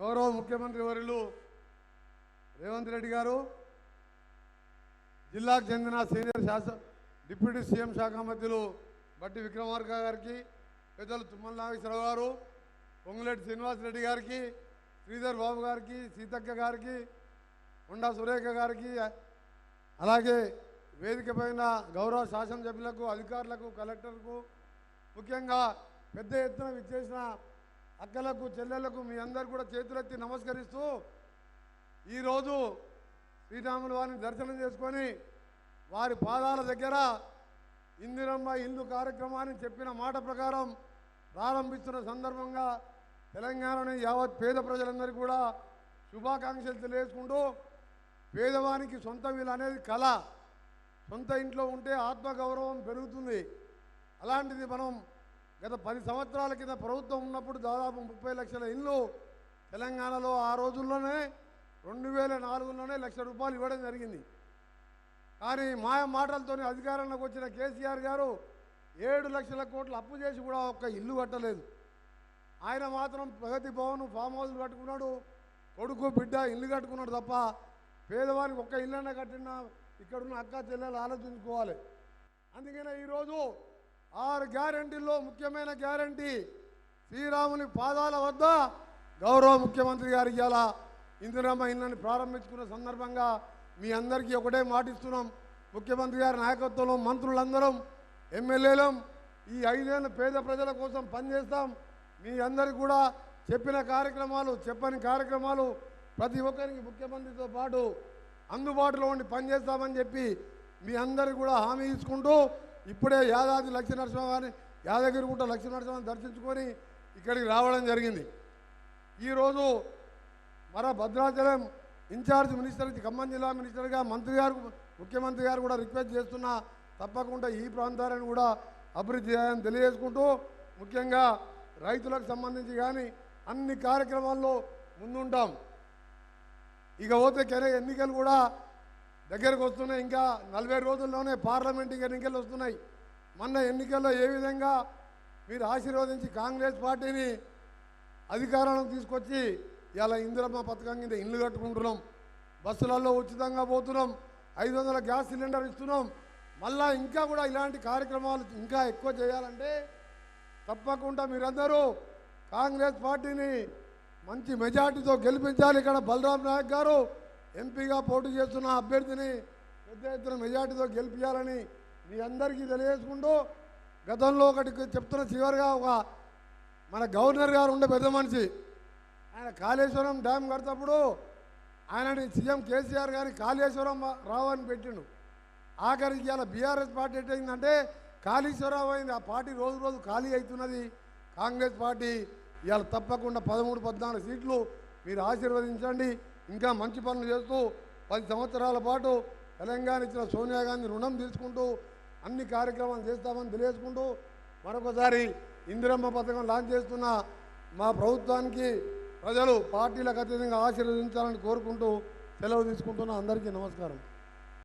గౌరవ ముఖ్యమంత్రి వర్యులు రేవంత్ రెడ్డి గారు, జిల్లాకు చెందిన సీనియర్ డిప్యూటీ సీఎం శాఖ మంత్రులు బట్టి విక్రమార్క గారికి, పెద్దలు తుమ్మల నాగేశ్వరరావు గారు, పొంగులేటి శ్రీనివాసరెడ్డి గారికి, శ్రీధర్ బాబు గారికి, సీతక్క గారికి, కొండా సురేఖ గారికి, అలాగే వేదిక పైన గౌరవ శాసనసభ్యులకు, అధికారులకు, కలెక్టర్కు, ముఖ్యంగా పెద్ద ఎత్తున విచ్చేసిన అక్కలకు, చెల్లెళ్లకు మీ అందరు కూడా చేతులెత్తి నమస్కరిస్తూ ఈరోజు శ్రీరాముల వారిని దర్శనం చేసుకొని వారి పాదాల దగ్గర ఇందిరమ్మ ఇల్లు కార్యక్రమాన్ని చెప్పిన మాట ప్రకారం ప్రారంభిస్తున్న సందర్భంగా తెలంగాణలోని యావత్ పేద ప్రజలందరికీ కూడా శుభాకాంక్షలు తెలియజేసుకుంటూ, పేదవానికి సొంత ఇల్లు అనేది కళ. సొంత ఇంట్లో ఉంటే ఆత్మగౌరవం పెరుగుతుంది. అలాంటిది మనం గత 10 సంవత్సరాల కింద ప్రభుత్వం ఉన్నప్పుడు దాదాపు 30 లక్షల ఇల్లు తెలంగాణలో ఆ రోజుల్లోనే 2004లోనే ₹1,00,000 ఇవ్వడం జరిగింది. కానీ మాయ మాటలతో అధికారంలోకి వచ్చిన కేసీఆర్ గారు 7 లక్షల కోట్లు అప్పు చేసి కూడా ఒక్క ఇల్లు కట్టలేదు. ఆయన మాత్రం ప్రగతి భవన్, ఫామ్ హౌస్ కట్టుకున్నాడు, కొడుకు బిడ్డ ఇల్లు కట్టుకున్నాడు తప్ప పేదవానికి ఒక్క ఇల్లన్నా కట్టినా ఇక్కడున్న అక్క చెల్లెలు ఆలోచించుకోవాలి. అందుకనే ఈరోజు 6 గ్యారంటీల్లో ముఖ్యమైన గ్యారంటీ శ్రీరాముని పాదాల వద్ద గౌరవ ముఖ్యమంత్రి గారికి ఇలా ఇందిరమ్మ ఇళ్ళని ప్రారంభించుకున్న సందర్భంగా మీ అందరికీ ఒకటే మాటిస్తున్నాం. ముఖ్యమంత్రి గారి నాయకత్వంలో మంత్రులందరం, ఎమ్మెల్యేలం ఈ 5 ఏళ్ళ పేద ప్రజల కోసం పనిచేస్తాం. మీ అందరికీ కూడా చెప్పిన కార్యక్రమాలు, చెప్పని కార్యక్రమాలు ప్రతి ఒక్కరికి ముఖ్యమంత్రితో పాటు అందుబాటులో ఉండి పనిచేస్తామని చెప్పి మీ అందరికీ కూడా హామీ ఇచ్చుకుంటూ, ఇప్పుడే యాదాద్రి లక్ష్మీనరసింహ గారిని, యాదగిరిగుట్ట లక్ష్మీనరసింహని దర్శించుకొని ఇక్కడికి రావడం జరిగింది. ఈరోజు మన భద్రాచలం ఇన్ఛార్జ్ మినిస్టర్, ఖమ్మం జిల్లా మినిస్టర్గా మంత్రి గారు, ముఖ్యమంత్రి గారు కూడా రిక్వెస్ట్ చేస్తున్నా తప్పకుండా ఈ ప్రాంతాలను కూడా అభివృద్ధి చేయాలని తెలియజేసుకుంటూ, ముఖ్యంగా రైతులకు సంబంధించి కానీ అన్ని కార్యక్రమాల్లో ముందుంటాం. ఇక పోతే ఎన్నికలు కూడా దగ్గరకు వస్తున్నాయి. ఇంకా 40 రోజుల్లోనే పార్లమెంట్ ఎన్నికలు వస్తున్నాయి. మొన్న ఎన్నికల్లో ఏ విధంగా మీరు ఆశీర్వదించి కాంగ్రెస్ పార్టీని అధికారంలోకి తీసుకొచ్చి ఇలా ఇందిరమ్మ పథకం కింద ఇల్లు కట్టుకుంటున్నాం, బస్సులలో ఉచితంగా పోతున్నాం, 500 గ్యాస్ సిలిండర్ ఇస్తున్నాం. మళ్ళా ఇంకా కూడా ఇలాంటి కార్యక్రమాలు ఇంకా ఎక్కువ చేయాలంటే తప్పకుండా మీరందరూ కాంగ్రెస్ పార్టీని మంచి మెజార్టీతో గెలిపించాలి. ఇక్కడ బలరాం నాయక్ గారు ఎంపీగా పోటీ చేస్తున్న అభ్యర్థిని పెద్ద ఎత్తున మెజార్టీతో గెలిపించాలని మీ అందరికీ తెలియజేసుకుంటూ, గతంలో ఒకటి చెప్తున్న చివరిగా, మన గవర్నర్ గారు ఉండే పెద్ద మనిషి, ఆయన కాళేశ్వరం డ్యామ్ కడతప్పుడు ఆయనని సీఎం కేసీఆర్ గారిని కాళేశ్వరం రావు అని పెట్టిండు. ఆఖరికి ఇలా బీఆర్ఎస్ పార్టీ ఎట్టయిందంటే కాళేశ్వరరావు అయింది. ఆ పార్టీ రోజు రోజు ఖాళీ అవుతున్నది. కాంగ్రెస్ పార్టీ ఇవాళ తప్పకుండా 13-14 సీట్లు మీరు ఆశీర్వదించండి. ఇంకా మంచి పనులు చేస్తూ 10 సంవత్సరాల పాటు తెలంగాణ ఇచ్చిన సోనియా గాంధీ రుణం తీసుకుంటూ అన్ని కార్యక్రమాలు చేస్తామని తెలియజేసుకుంటూ, మరొకసారి ఇందిరమ్మ పథకం లాంచ్ చేస్తున్న మా ప్రభుత్వానికి ప్రజలు పార్టీలకు అతీతంగా ఆశీర్వదించాలని కోరుకుంటూ సెలవు తీసుకుంటున్న అందరికీ నమస్కారం.